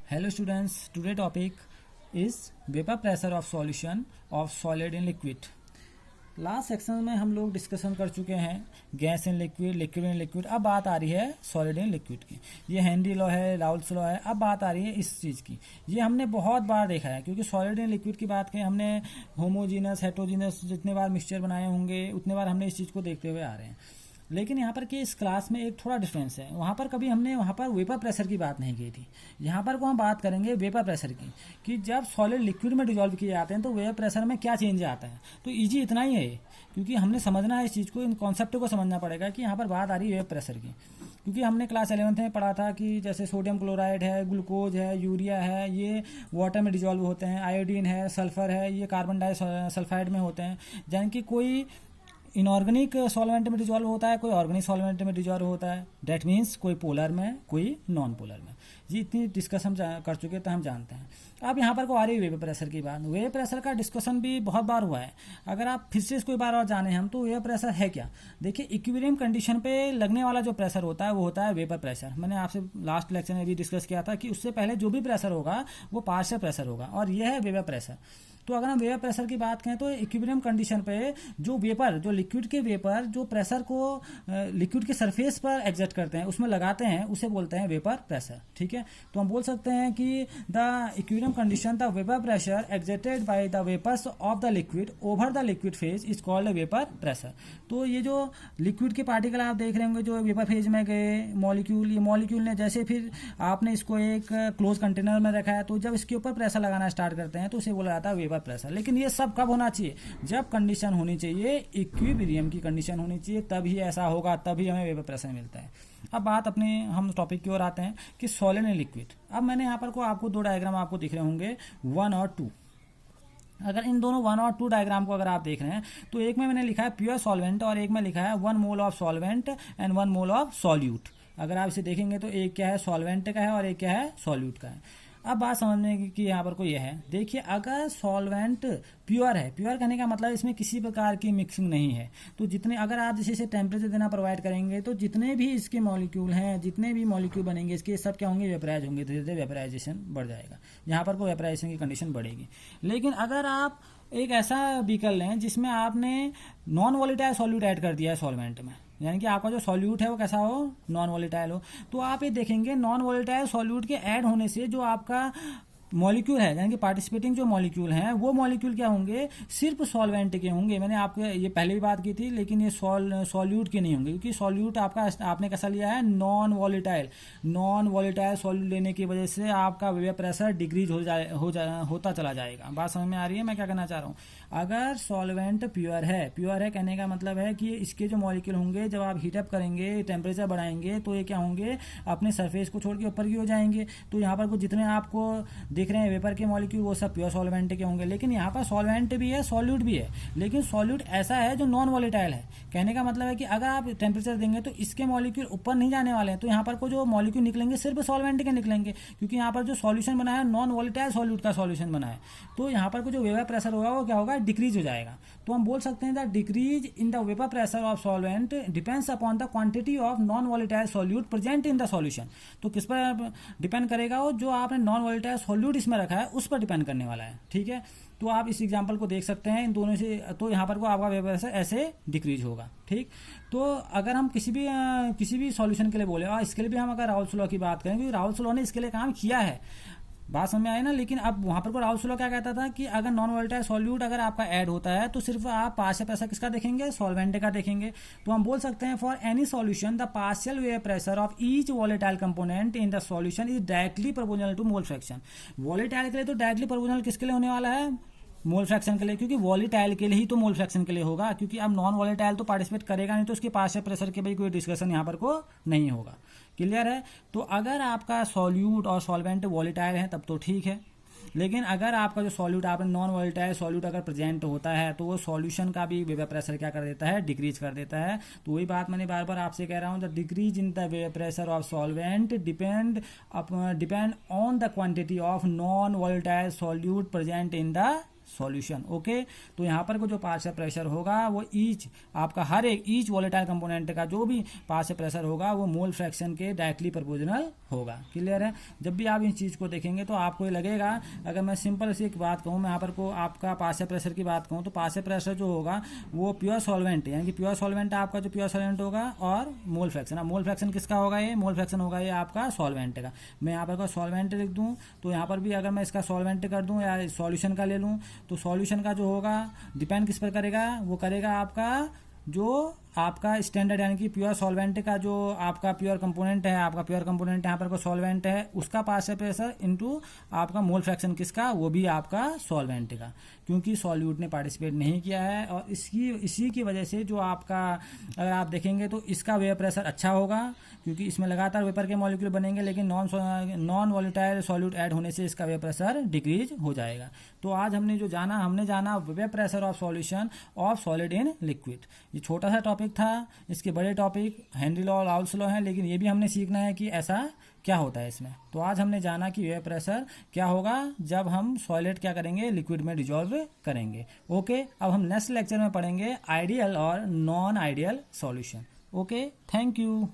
Hello students, today topic is vapor pressure of solution of solid in liquid. Last section में हम लोग discussion कर चुके हैं gas in liquid, liquid in liquid. अब बात आ रही है सॉलिड इन लिक्विड की। ये हेनरी लॉ है, राउल्स लॉ है। अब बात आ रही है इस चीज़ की। ये हमने बहुत बार देखा है, क्योंकि सॉलिड इन लिक्विड की बात करें, हमने होमोजीनस हेटेरोजीनस जितने बार मिक्सचर बनाए होंगे उतने बार हमने इस चीज़ को देखते हुए आ रहे हैं। लेकिन यहाँ पर कि इस क्लास में एक थोड़ा डिफरेंस है। वहाँ पर कभी हमने वहाँ पर वेपर प्रेशर की बात नहीं की थी। यहाँ पर को हम बात करेंगे वेपर प्रेशर की, कि जब सॉलिड लिक्विड में डिजॉल्व किए जाते हैं तो वेपर प्रेशर में क्या चेंज आता है। तो इजी इतना ही है, क्योंकि हमने समझना है इस चीज़ को, इन कॉन्सेप्ट को समझना पड़ेगा कि यहाँ पर बात आ रही है वेपर प्रेशर की। क्योंकि हमने क्लास 11th में पढ़ा था कि जैसे सोडियम क्लोराइड है, ग्लूकोज है, यूरिया है, ये वाटर में डिजॉल्व होते हैं। आयोडीन है, सल्फर है, ये कार्बन डाइसल्फाइड में होते हैं। यानी कि कोई इनऑर्गेनिक सॉल्वेंट में डिजॉल्व होता है, कोई ऑर्गेनिक सॉल्वेंट में डिजॉल्व होता है। डेट मीन्स कोई पोलर में, कोई नॉन पोलर में। ये इतनी डिस्कशन कर चुके तो हम जानते हैं। अब यहाँ पर को आ रही है वेपर प्रेशर की बात। वेपर प्रेशर का डिस्कशन भी बहुत बार हुआ है। अगर आप फिर से इसको एक बार और जाने हम, तो वेपर प्रेशर है क्या। देखिए, इक्विलिब्रियम कंडीशन पे लगने वाला जो प्रेशर होता है वो होता है वेपर प्रेशर। मैंने आपसे लास्ट लेक्चर में भी डिस्कस किया था कि उससे पहले जो भी प्रेशर होगा वो पार्शियल प्रेशर होगा, और यह है वेपर प्रेशर। तो अगर हम वेपर प्रेशर की बात करें तो इक्विलिब्रियम कंडीशन पे जो वेपर, जो लिक्विड के वेपर जो प्रेशर को लिक्विड के सरफेस पर एग्जर्ट करते हैं, उसमें लगाते हैं, उसे बोलते हैं वेपर प्रेशर। ठीक है, तो हम बोल सकते हैं कि the equilibrium condition, the vapour pressure exerted by the vapours of the liquid over the liquid phase is called vapour pressure. तो ये जो लिक्विड के पार्टिकल आप देख रहे होंगे जो वेपर फेज में गए, मॉलिक्यूल, ये मॉलिक्यूल ने जैसे फिर आपने इसको एक क्लोज कंटेनर में रखा है, तो जब इसके ऊपर प्रेशर लगाना स्टार्ट करते हैं तो उसे बोला जाता है वेपर प्रेशर। लेकिन ये सब कब होना चाहिए, जब कंडीशन होनी चाहिए इक्विलिब्रियम की कंडीशन होनी चाहिए, तभी ऐसा होगा, तभी हमें वेपर प्रेशर मिलता है। अब बात अपने हम टॉपिक की ओर आते हैं कि सॉलिड एंड लिक्विड। अब मैंने यहाँ पर को आपको दो डायग्राम आपको दिख रहे होंगे 1 और 2। अगर इन दोनों 1 और 2 डायग्राम को अगर आप देख रहे हैं तो एक में मैंने लिखा है प्योर सॉल्वेंट और एक में लिखा है 1 mole of solvent and 1 mole of solute. अगर आप इसे देखेंगे तो एक क्या है सॉल्वेंट का है और एक क्या है सॉल्यूट का है। अब बात समझने की यहाँ पर कोई है। देखिए, अगर सॉल्वेंट प्योर है, प्योर कहने का मतलब इसमें किसी प्रकार की मिक्सिंग नहीं है, तो जितने अगर आप जैसे टेम्परेचर देना प्रोवाइड करेंगे तो जितने भी इसके मॉलिक्यूल हैं, जितने भी मॉलिक्यूल बनेंगे इसके, सब क्या होंगे, वेपराइज होंगे। धीरे धीरे वेपराइजेशन बढ़ जाएगा, यहाँ पर कोई वेपराइजेशन की कंडीशन बढ़ेगी। लेकिन अगर आप एक ऐसा व्हीकल लें जिसमें आपने नॉन वॉलेटाइल सॉल्यूट ऐड कर दिया है सॉल्वेंट में, यानी कि आपका जो सॉल्यूट है वो कैसा हो, नॉन वॉलेटाइल हो, तो आप ये देखेंगे नॉन वॉलेटाइल सॉल्यूट के ऐड होने से जो आपका मॉलिक्यूल है, यानी कि पार्टिसिपेटिंग जो मॉलिक्यूल हैं, वो मॉलिक्यूल क्या होंगे, सिर्फ सॉल्वेंट के होंगे। मैंने आपको ये पहले भी बात की थी, लेकिन ये सॉल्यूट के नहीं होंगे, क्योंकि सॉल्यूट आपका आपने कैसा लिया है, non volatile. Non volatile solute लेने की वजह से आपका वेपर प्रेशर डिक्रीज होता चला जाएगा। बात समझ में आ रही है मैं क्या कहना चाह रहा हूँ। अगर सॉल्वेंट प्योर है कहने का मतलब है कि इसके जो मॉलिक्यूल होंगे जब आप हीटअप करेंगे, टेम्परेचर बढ़ाएंगे, तो ये क्या होंगे, अपने सरफेस को छोड़ के ऊपर की हो जाएंगे। तो यहाँ पर जितने आपको देख रहे हैं वेपर के मॉलिक्यूल वो सब प्योर सॉल्वेंट के होंगे। लेकिन यहाँ पर सॉल्वेंट भी है, सॉल्यूट भी है, लेकिन सॉल्यूट ऐसा है जो नॉन वॉलेटाइल है। कहने का मतलब है कि अगर आप टेम्परेचर देंगे तो इसके मॉलिक्यूल ऊपर नहीं जाने वाले हैं, तो यहाँ पर को जो मॉलिक्यूल निकलेंगे सिर्फ सॉल्वेंट के निकलेंगे, क्योंकि यहाँ पर जो सॉल्यूशन बना है नॉन वॉलेटाइल सॉल्यूट का सॉल्यूशन बना है। तो यहाँ पर को जो वेपर प्रेशर होगा वो क्या होगा, डिक्रीज हो जाएगा। तो हम बोल सकते हैं that decrease in the vapour pressure of solvent depends upon the quantity of non volatile solute present in the solution. तो किस पर डिपेंड करेगा, वो जो आपने नॉन वॉलेटाइल सॉल्यूट इसमें रखा है उस पर डिपेंड करने वाला है। ठीक है, तो आप इस एग्जांपल को देख सकते हैं इन दोनों से। तो यहाँ पर को आपका वेपर प्रेशर ऐसे डिक्रीज होगा। ठीक, तो अगर हम किसी भी सॉल्यूशन के लिए बोले, और इसके लिए भी हम अगर राउल्स लॉ की बात करें, क्योंकि राउल्स लॉ ने इसके लिए काम किया है, बात समझ में आई ना। लेकिन अब वहां पर को राउल्स लॉ क्या कहता था कि अगर नॉन वॉलेटाइल सॉल्यूट अगर आपका ऐड होता है तो सिर्फ आप पार्शियल प्रेशर किसका देखेंगे, सॉल्वेंट का देखेंगे। तो हम बोल सकते हैं for any solution the partial vapour pressure of each volatile component in the solution is directly proportional to mole fraction. Volatile के लिए तो डायरेक्टली प्रोपोर्शनल किसके लिए होने वाला है, मोल फ्रैक्शन के लिए, क्योंकि वॉलेटाइल के लिए ही तो मोल फ्रैक्शन के लिए होगा, क्योंकि अब नॉन वॉलेटाइल तो पार्टिसिपेट करेगा नहीं, तो उसके पार्शियल प्रेशर के भी कोई डिस्कशन यहाँ पर को नहीं होगा। क्लियर है। तो अगर आपका सॉल्यूट और सॉल्वेंट वॉलेटाइल है तब तो ठीक है, लेकिन अगर आपका जो सॉल्यूट आपने नॉन वॉलेटाइल सॉल्यूट अगर प्रेजेंट होता है तो वो सॉल्यूशन का भी वेपर प्रेशर क्या कर देता है, डिक्रीज कर देता है। तो वही बात मैंने बार बार आपसे कह रहा हूँ, the decrease in the vapour pressure of solvent depend on the quantity of non volatile solute present in the solution. Okay, तो यहाँ पर को जो पार्शियल प्रेशर होगा वो आपका हर एक ईच वॉलेटाइल कंपोनेंट का जो भी पार्शियल प्रेशर होगा वो मोल फ्रैक्शन के डायरेक्टली प्रोपोर्शनल होगा। क्लियर है? जब भी आप इन चीज़ को देखेंगे तो आपको ये लगेगा, अगर मैं सिंपल सी एक बात कहूँ, मैं यहाँ पर को आपका पार्शियल प्रेशर की बात कहूँ तो पार्शियल प्रेशर जो होगा वो प्योर सॉल्वेंट है, यानी कि प्योर सॉल्वेंट आपका जो प्योर सॉल्वेंट होगा, और मोल फ्रैक्शन, मोल फ्रैक्शन किसका होगा? ये मोल फ्रैक्शन होगा ये आपका सॉल्वेंट का। मैं यहाँ पर सॉल्वेंट लिख दूँ तो यहाँ पर भी अगर मैं इसका सॉल्वेंट कर दूँ या सॉल्यूशन का ले लूँ तो सॉल्यूशन का जो होगा डिपेंड किस पर करेगा? वो करेगा आपका जो आपका स्टैंडर्ड यानी कि प्योर सॉल्वेंट का जो आपका प्योर कंपोनेंट है, आपका प्योर कंपोनेंट यहाँ पर को सॉल्वेंट है, उसका पार्शियल प्रेशर इनटू आपका मोल फ्रैक्शन किसका? वो भी आपका सॉल्वेंट का, क्योंकि सॉल्यूट ने पार्टिसिपेट नहीं किया है। और इसी की वजह से जो आपका, अगर आप देखेंगे तो इसका वेपर प्रेशर अच्छा होगा, क्योंकि इसमें लगातार वेपर के मॉलिक्यूल बनेंगे, लेकिन नॉन वॉलेटाइल सॉल्यूट ऐड होने से इसका वेपर प्रेशर डिक्रीज हो जाएगा। तो आज हमने जाना vapour pressure of solution of solid in liquid. ये छोटा सा टॉपिक था, इसके बड़े टॉपिक हेनरी लॉ और राउल्स लॉ हैं, लेकिन ये भी हमने सीखना है कि ऐसा क्या होता है इसमें। तो आज हमने जाना कि वेपर प्रेशर क्या होगा जब हम सॉलिड क्या करेंगे? लिक्विड में डिजॉल्व करेंगे। ओके, अब हम नेक्स्ट लेक्चर में पढ़ेंगे आइडियल और non ideal solution. Okay, thank you.